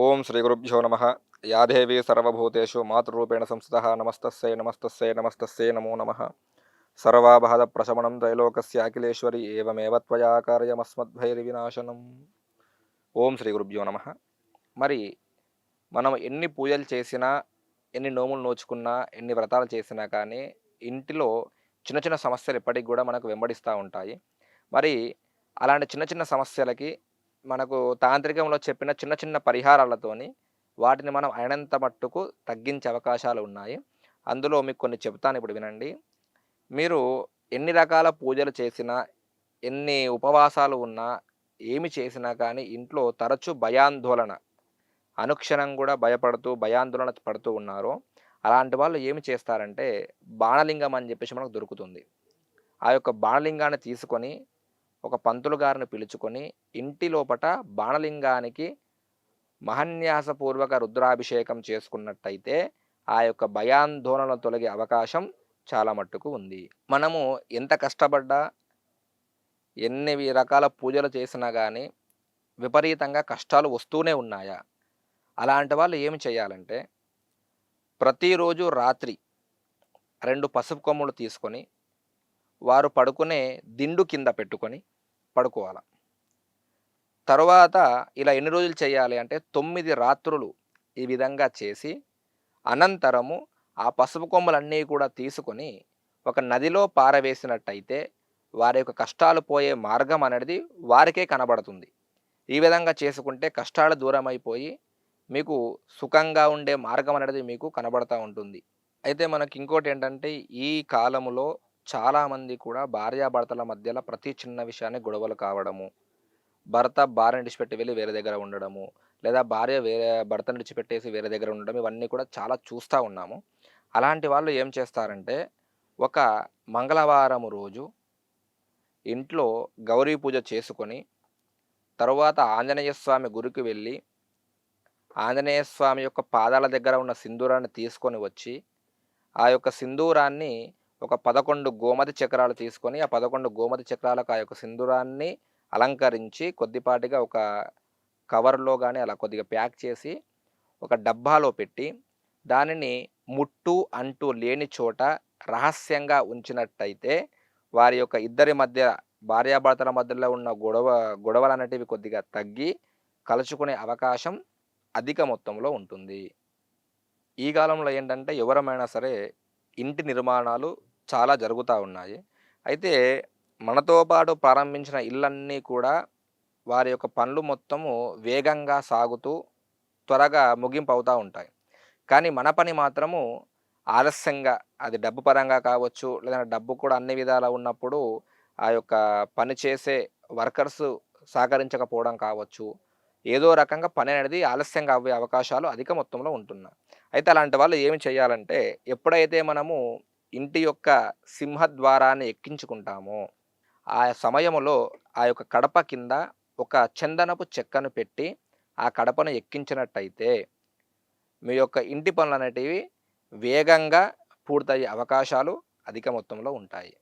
ఓం శ్రీ గురుభ్యో నమ. యా దేవీ సర్వభూతేషు మాతృరూపేణ సంస్థితః నమస్తస్యై నమస్తస్యై నమస్తస్యై నమో నమః. సర్వాపహద ప్రశమనం త్రైలోకస్య అఖిలేశ్వరి ఏవమేవ త్వయా కార్యమస్మద్భైర్వినాశనం. ఓం శ్రీ గురుభ్యో నమ. మరి మనం ఎన్ని పూజలు చేసినా, ఎన్ని నోములు నోచుకున్నా, ఎన్ని వ్రతాలు చేసినా కానీ ఇంటిలో చిన్న చిన్న సమస్యలు ఎప్పటికి కూడా మనకు వెంబడిస్తూ ఉంటాయి. మరి అలాంటి చిన్న చిన్న సమస్యలకి మనకు తాంత్రికంలో చెప్పిన చిన్న చిన్న పరిహారాలతోని వాటిని మనం అయినంత మట్టుకు తగ్గించే అవకాశాలు ఉన్నాయి. అందులో మీకు కొన్ని చెప్తాను, ఇప్పుడు వినండి. మీరు ఎన్ని రకాల పూజలు చేసినా, ఎన్ని ఉపవాసాలు ఉన్నా, ఏమి చేసినా కానీ ఇంట్లో తరచూ భయాందోళన, అనుక్షణం కూడా భయపడుతూ భయాందోళన పడుతూ ఉన్నారో అలాంటి వాళ్ళు ఏమి చేస్తారంటే బాణలింగం అని చెప్పేసి మనకు దొరుకుతుంది. ఆ యొక్క బాణలింగాన్ని తీసుకొని ఒక పంతులు గారిని పిలుచుకొని ఇంటి లోపట బాణలింగానికి మహన్యాసపూర్వక రుద్రాభిషేకం చేసుకున్నట్టయితే ఆ యొక్క భయాందోళనలు తొలగే అవకాశం చాలా మట్టుకు ఉంది. మనము ఎంత కష్టపడ్డా, ఎన్ని రకాల పూజలు చేసినా కానీ విపరీతంగా కష్టాలు వస్తూనే ఉన్నాయా? అలాంటి వాళ్ళు ఏమి చేయాలంటే ప్రతిరోజు రాత్రి 2 పసుపు కొమ్ములు తీసుకొని వారు పడుకునే దిండు కింద పెట్టుకొని పడుకోవాలి. తరువాత ఇలా ఎన్ని రోజులు చేయాలి అంటే 9 రాత్రులు ఈ విధంగా చేసి అనంతరము ఆ పసుపు కొమ్మలన్నీ కూడా తీసుకొని ఒక నదిలో పారవేసినట్టయితే వారి యొక్క కష్టాలు పోయే మార్గం అనేది వారికే కనబడుతుంది. ఈ విధంగా చేసుకుంటే కష్టాలు దూరమైపోయి మీకు సుఖంగా ఉండే మార్గం అనేది మీకు కనబడతా ఉంటుంది. అయితే మనకి ఇంకోటి ఏంటంటే ఈ కాలములో చాలామంది కూడా భార్యాభర్తల మధ్యలో ప్రతి చిన్న విషయాన్ని గొడవలు కావడము, భర్త భార్యను విడిచిపెట్టి వెళ్ళి వేరే దగ్గర ఉండడము, లేదా భార్య వేరే భర్తను విడిచిపెట్టేసి వేరే దగ్గర ఉండడం, ఇవన్నీ కూడా చాలా చూస్తూ ఉన్నాము. అలాంటి వాళ్ళు ఏం చేస్తారంటే ఒక మంగళవారం రోజు ఇంట్లో గౌరీ పూజ చేసుకొని తరువాత ఆంజనేయ స్వామి గుడికి వెళ్ళి ఆంజనేయ స్వామి యొక్క పాదాల దగ్గర ఉన్న సింధూరాన్ని తీసుకొని వచ్చి ఆ యొక్క సింధూరాన్ని ఒక 11 గోమతి చక్రాలు తీసుకొని ఆ 11 గోమతి చక్రాలకు ఆ యొక్క సింధూరాన్ని అలంకరించి కొద్దిపాటిగా ఒక కవర్లో కానీ అలా కొద్దిగా ప్యాక్ చేసి ఒక డబ్బాలో పెట్టి దానిని ముట్టు అంటూ లేని చోట రహస్యంగా ఉంచినట్టయితే వారి యొక్క ఇద్దరి మధ్య భార్యాభర్తల మధ్యలో ఉన్న గొడవలు అనేటివి కొద్దిగా తగ్గి కలుసుకునే అవకాశం అధిక మొత్తంలో ఉంటుంది. ఈ కాలంలో ఏంటంటే ఎవరమైనా సరే ఇంటి నిర్మాణాలు చాలా జరుగుతూ ఉన్నాయి. అయితే మనతో పాటు ప్రారంభించిన ఇళ్ళన్నీ కూడా వారి యొక్క పనులు మొత్తము వేగంగా సాగుతూ త్వరగా ముగింపు అవుతూ ఉంటాయి. కానీ మన పని మాత్రము ఆలస్యంగా, అది డబ్బు పరంగా కావచ్చు, లేదంటే డబ్బు కూడా అన్ని విధాలా ఉన్నప్పుడు ఆ యొక్క పని చేసే వర్కర్స్ సహకరించకపోవడం కావచ్చు, ఏదో రకంగా పని అనేది ఆలస్యంగా అవ్వే అవకాశాలు అధిక మొత్తంలో ఉంటున్నాయి. అయితే అలాంటి వాళ్ళు ఏమి చేయాలంటే ఎప్పుడైతే మనము ఇంటి యొక్క సింహద్వారాన్ని ఎక్కించుకుంటామో ఆ సమయములో ఆ యొక్క కడప కింద ఒక చందనపు చెక్కను పెట్టి ఆ కడపను ఎక్కించినట్టయితే మీ యొక్క ఇంటి పనులు అనేటివి వేగంగా పూర్తయ్యే అవకాశాలు అధిక మొత్తంలో ఉంటాయి.